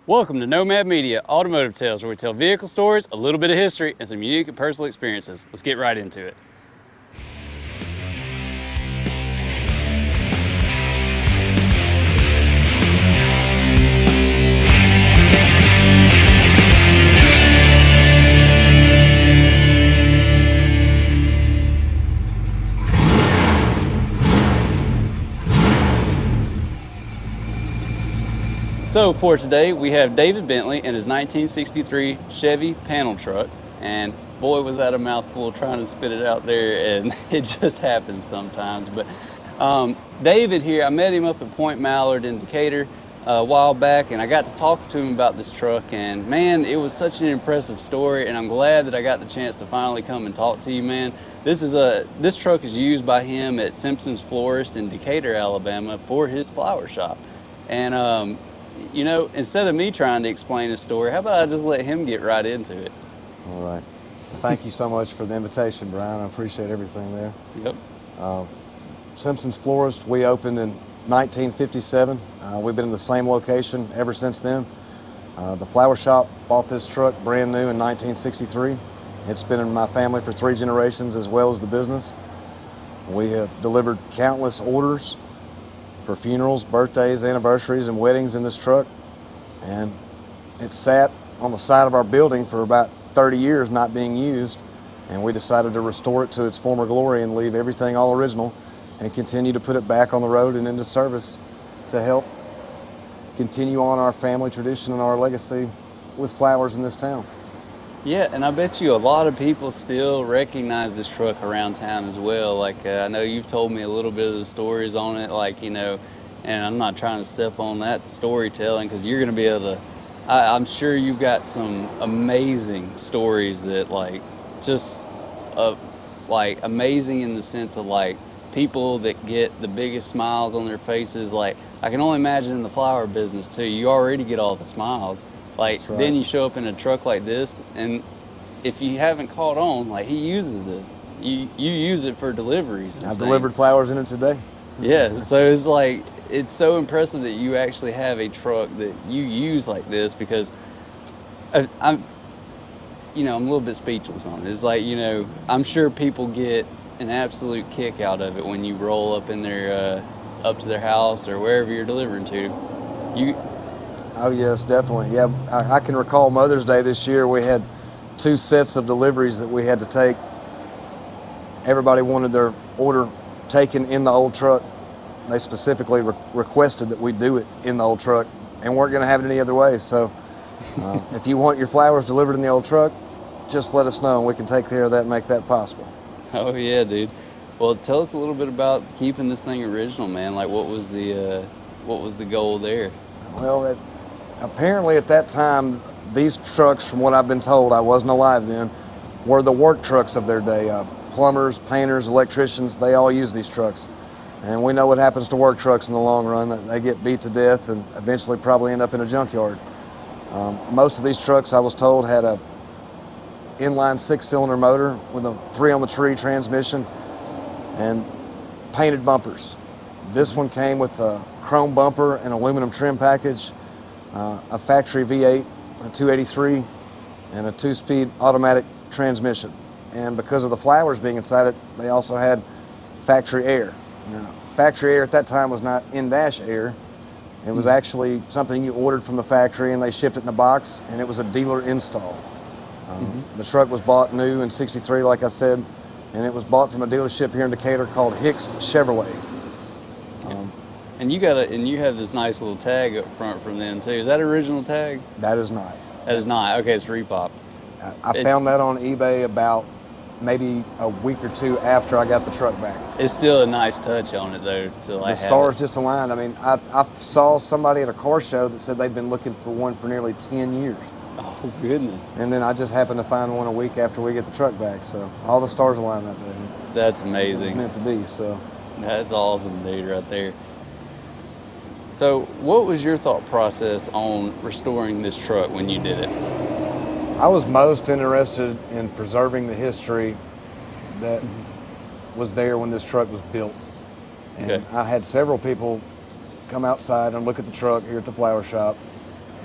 Welcome to Nomad Media, Automotive Tales, where we tell vehicle stories, a little bit of history, and some unique and personal experiences. Let's get right into it. So for today, we have David Bentley and his 1963 Chevy panel truck. And boy, was that a mouthful trying to spit it out there, and it just happens sometimes. But David here, I met him up at Point Mallard in Decatur a while back, and I got to talk to him about this truck, and man, it was such an impressive story, and I'm glad that I got the chance to finally come and talk to you, man. This truck is used by him at Simpson's Florist in Decatur, Alabama for his flower shop. And you know, instead of me trying to explain his story, how about I just let him get right into it? All right. Thank you so much for the invitation, Brian. I appreciate everything there. Yep. Simpson's Florist, we opened in 1957. We've been in the same location ever since then. The flower shop bought this truck brand new in 1963. It's been in my family for 3 generations as well as the business. We have delivered countless orders for funerals, birthdays, anniversaries, and weddings in this truck. And it sat on the side of our building for about 30 years not being used. And we decided to restore it to its former glory and leave everything all original and continue to put it back on the road and into service to help continue on our family tradition and our legacy with flowers in this town. Yeah, and I bet you a lot of people still recognize this truck around town as well. Like, I know you've told me a little bit of the stories on it, like, you know, and I'm not trying to step on that storytelling because you're going to be able to, I'm sure you've got some amazing stories that, like, just, like, amazing in the sense of, like, people that get the biggest smiles on their faces. Like, I can only imagine in the flower business, too. You already get all the smiles. Like, right. Then you show up in a truck like this, and if you haven't caught on, like, he uses this. You use it for deliveries. I've delivered flowers in it today. Yeah, so it's like, it's so impressive that you actually have a truck that you use like this, because I'm a little bit speechless on it. It's like, you know, I'm sure people get an absolute kick out of it when you roll up in their, up to their house or wherever you're delivering to. Oh yes, definitely. Yeah, I can recall Mother's Day this year. We had 2 sets of deliveries that we had to take. Everybody wanted their order taken in the old truck. They specifically requested that we do it in the old truck and weren't going to have it any other way. So if you want your flowers delivered in the old truck, just let us know and we can take care of that and make that possible. Oh yeah, dude. Well, tell us a little bit about keeping this thing original, man. Like, what was the goal there? Well, apparently at that time, these trucks, from what I've been told, I wasn't alive then, were the work trucks of their day. Plumbers, painters, electricians, they all use these trucks. And we know what happens to work trucks in the long run. They get beat to death and eventually probably end up in a junkyard. Most of these trucks, I was told, had a inline 6-cylinder motor with a 3-on-the-tree transmission and painted bumpers. This one came with a chrome bumper and aluminum trim package, a factory V8, a 283, and a 2-speed automatic transmission. And because of the flowers being inside it, they also had factory air. Now, factory air at that time was not in-dash air. It was actually something you ordered from the factory and they shipped it in a box, and it was a dealer install. The truck was bought new in '63, like I said, and it was bought from a dealership here in Decatur called Hicks Chevrolet. And you have this nice little tag up front from them too. Is that original tag? That is not. That is not. Okay, it's repop. I found that on eBay about maybe a week or 2 after I got the truck back. It's still a nice touch on it though. The stars just aligned. I mean, I saw somebody at a car show that said they'd been looking for one for nearly 10 years. Oh goodness. And then I just happened to find one a week after we get the truck back. So all the stars aligned that day. That's amazing. It was meant to be. So that's awesome, dude, right there. So what was your thought process on restoring this truck when you did it? I was most interested in preserving the history that was there when this truck was built. And I had several people come outside and look at the truck here at the flower shop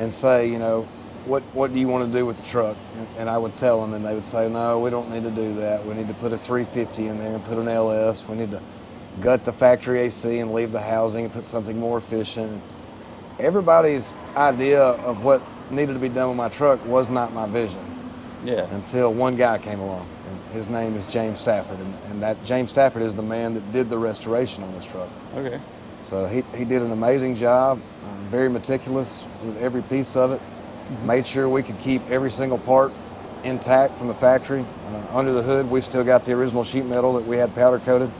and say, you know, what do you want to do with the truck? And I would tell them, and they would say, no, we don't need to do that. We need to put a 350 in there and put an LS. We need to gut the factory AC and leave the housing and put something more efficient. Everybody's idea of what needed to be done with my truck was not my vision. Yeah. Until one guy came along, and his name is James Stafford, and that James Stafford is the man that did the restoration on this truck. Okay. So he did an amazing job, very meticulous with every piece of it, made sure we could keep every single part intact from the factory. Under the hood, we've still got the original sheet metal that we had powder coated.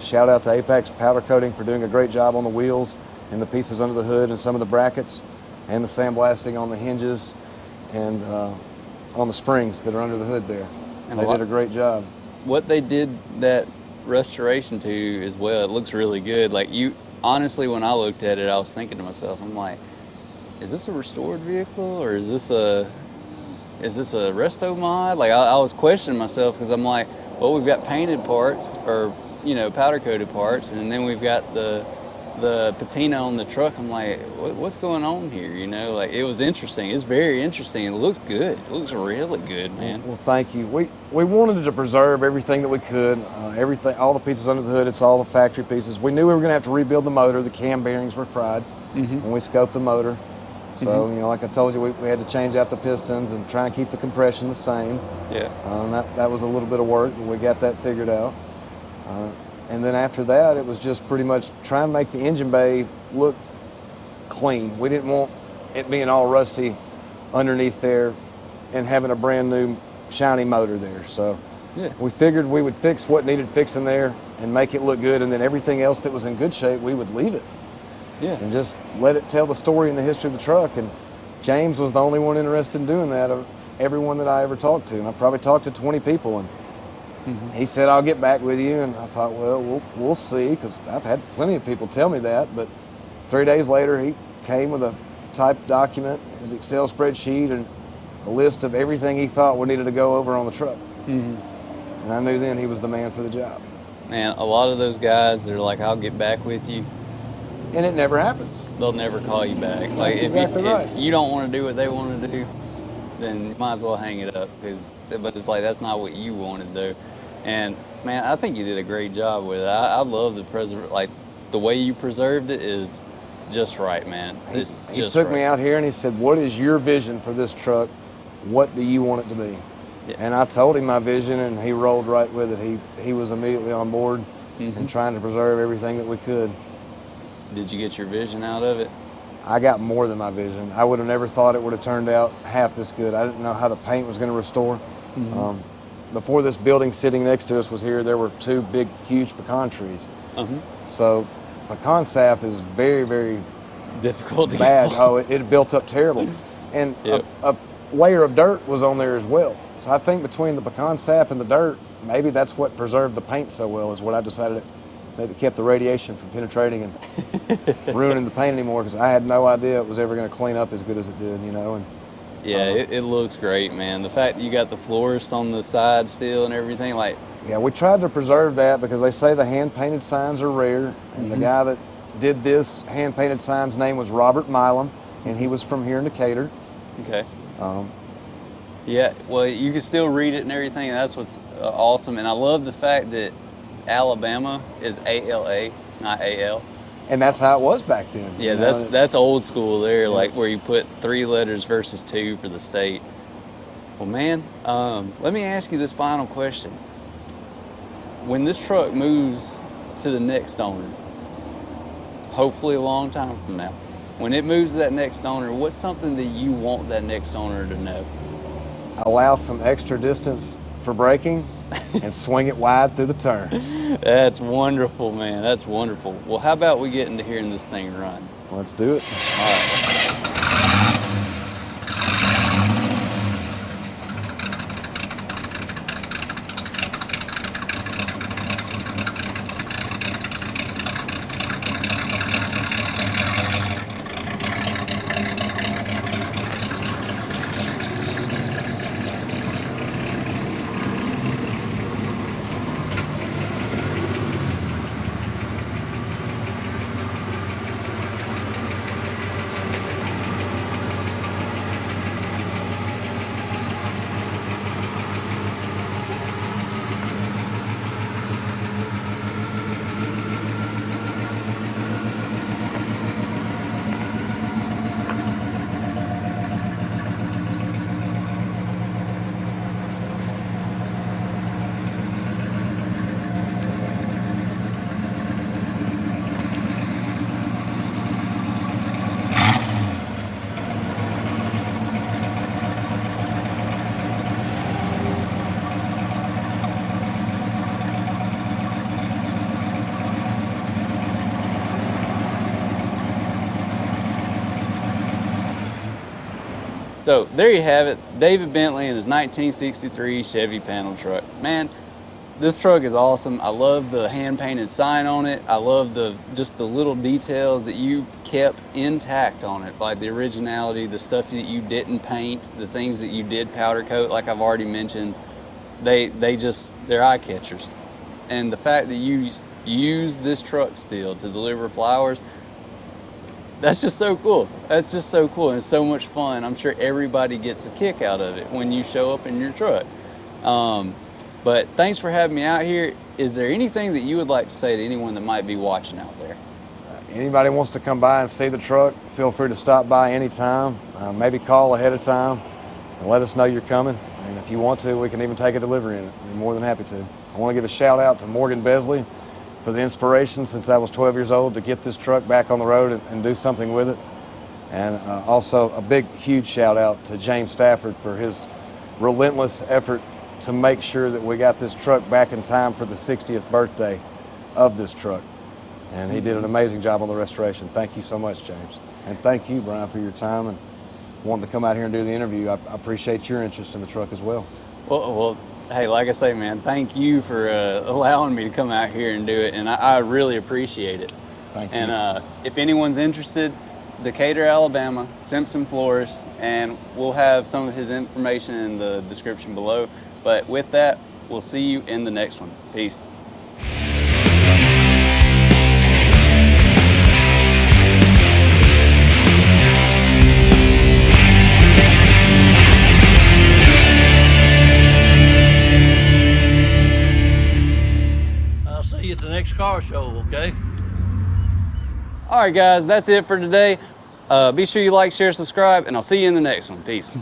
Shout out to Apex Powder Coating for doing a great job on the wheels and the pieces under the hood and some of the brackets, and the sandblasting on the hinges and on the springs that are under the hood there. And they did a great job. What they did that restoration to as well, it looks really good. Like, you, honestly, when I looked at it, I was thinking to myself, I'm like, is this a restored vehicle, or is this a resto mod? Like, I was questioning myself, because I'm like, well, we've got painted parts, or, you know, powder coated parts, and then we've got the patina on the truck. I'm like, what's going on here? You know, like, it was interesting. It's very interesting. It looks good. It looks really good, man. Well, thank you. We wanted to preserve everything that we could. Everything, all the pieces under the hood. It's all the factory pieces. We knew we were going to have to rebuild the motor. The cam bearings were fried when we scoped the motor. So, you know, like I told you, we had to change out the pistons and try and keep the compression the same. Yeah. And that was a little bit of work, and we got that figured out. And then after that, it was just pretty much trying to make the engine bay look clean. We didn't want it being all rusty underneath there and having a brand new shiny motor there. So we figured we would fix what needed fixing there and make it look good, and then everything else that was in good shape, we would leave it. Yeah. And just let it tell the story and the history of the truck. And James was the only one interested in doing that of everyone that I ever talked to. And I probably talked to 20 people, and he said, I'll get back with you. And I thought, well, we'll see, because I've had plenty of people tell me that. But 3 days later, he came with a typed document, his Excel spreadsheet, and a list of everything he thought we needed to go over on the truck. And I knew then he was the man for the job. Man, a lot of those guys, they're like, I'll get back with you. And it never happens. They'll never call you back. Like, That's exactly right. If you don't want to do what they want to do, then you might as well hang it up. But it's like, that's not what you want to do. And man, I think you did a great job with it. I love the way you preserved it is just right, man. He took me out here and he said, what is your vision for this truck? What do you want it to be? Yeah. And I told him my vision, and he rolled right with it. He was immediately on board and trying to preserve everything that we could. Did you get your vision out of it? I got more than my vision. I would have never thought it would have turned out half this good. I didn't know how the paint was going to restore. Before this building sitting next to us was here, there were 2 big, huge pecan trees. So pecan sap is very, very difficult to bad. Oh, it built up terrible. And a layer of dirt was on there as well. So I think between the pecan sap and the dirt, maybe that's what preserved the paint so well, is what I decided that it kept the radiation from penetrating and ruining the paint anymore, because I had no idea it was ever going to clean up as good as it did, you know. And yeah, it looks great, man. The fact that you got the florist on the side still and everything, like. Yeah, we tried to preserve that, because they say the hand-painted signs are rare. And the guy that did this hand-painted sign's name was Robert Milam, and he was from here in Decatur. Okay. Yeah, well, you can still read it and everything. And that's what's awesome. And I love the fact that Alabama is ALA, not AL. And that's how it was back then. Yeah, that's old school there, like where you put 3 letters versus 2 for the state. Well, man, let me ask you this final question. When this truck moves to the next owner, hopefully a long time from now, when it moves to that next owner, what's something that you want that next owner to know? Allow some extra distance for braking and swing it wide through the turns. That's wonderful, man. That's wonderful. Well, how about we get into hearing this thing run? Let's do it. All right. So there you have it, David Bentley and his 1963 Chevy panel truck. Man, this truck is awesome. I love the hand-painted sign on it. I love just the little details that you kept intact on it, like the originality, the stuff that you didn't paint, the things that you did powder coat, like I've already mentioned. They're eye catchers. And the fact that you use this truck still to deliver flowers, that's just so cool. That's just so cool, and it's so much fun. I'm sure everybody gets a kick out of it when you show up in your truck. But thanks for having me out here. Is there anything that you would like to say to anyone that might be watching out there? Anybody wants to come by and see the truck, feel free to stop by anytime. Maybe call ahead of time and let us know you're coming. And if you want to, we can even take a delivery in it. We're more than happy to. I want to give a shout out to Morgan Besley for the inspiration since I was 12 years old to get this truck back on the road and do something with it. And also a big, huge shout out to James Stafford for his relentless effort to make sure that we got this truck back in time for the 60th birthday of this truck. And he did an amazing job on the restoration. Thank you so much, James. And thank you, Brian, for your time and wanting to come out here and do the interview. I appreciate your interest in the truck as well. Well, hey, like I say, man, thank you for allowing me to come out here and do it, and I really appreciate it. Thank you. And if anyone's interested, Decatur, Alabama, Simpson Florist, and we'll have some of his information in the description below. But with that, we'll see you in the next one. Peace. I'll see you at the next car show, okay? All right, guys, that's it for today. Be sure you like, share, subscribe, and I'll see you in the next one. Peace.